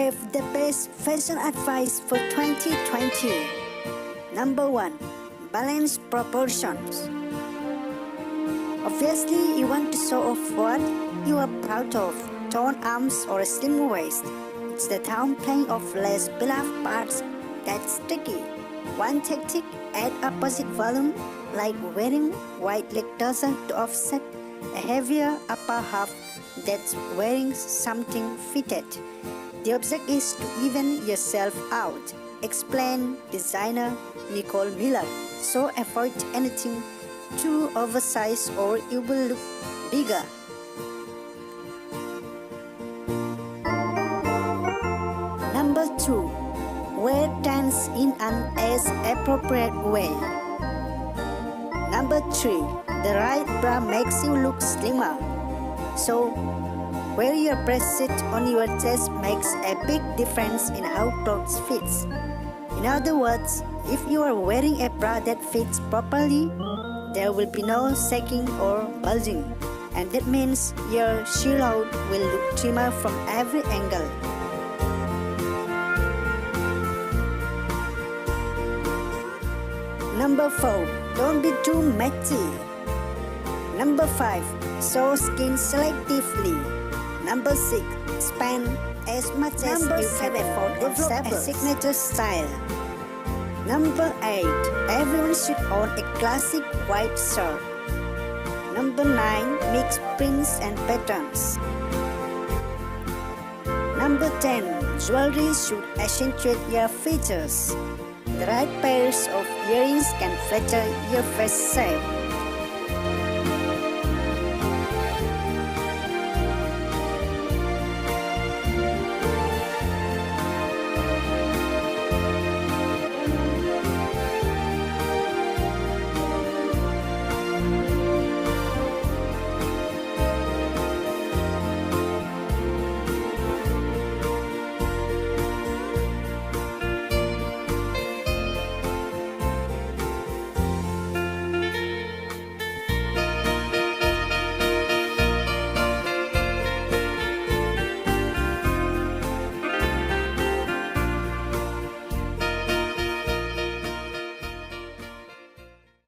have the best fashion advice for 2020. Number 1. Balance proportions. Obviously, you want to show off what you are proud of, toned arms or a slim waist. It's the downplaying of less beloved parts that's tricky. One tactic, add opposite volume, like wearing white leg trouser to offset a heavier upper half that's wearing something fitted. The object is to even yourself out. Explain designer Nicole Miller. So avoid anything too oversized or you will look bigger. Number 2. Wear pants in an age-appropriate way. Number 3. The right bra makes you look slimmer. So, where your breast sits on your chest makes a big difference in how clothes fits. In other words, if you are wearing a bra that fits properly, there will be no sagging or bulging, and that means your silhouette will look trimmer from every angle. Number 4. Don't be too matchy. Number 5. Show skin selectively. Number 6. Spend as much as you can afford to develop a signature style. Number 8. Everyone should own a classic white shirt. Number 9. Mix prints and patterns. Number 10. Jewelry should accentuate your features. The right pairs of earrings can flatter your face shape.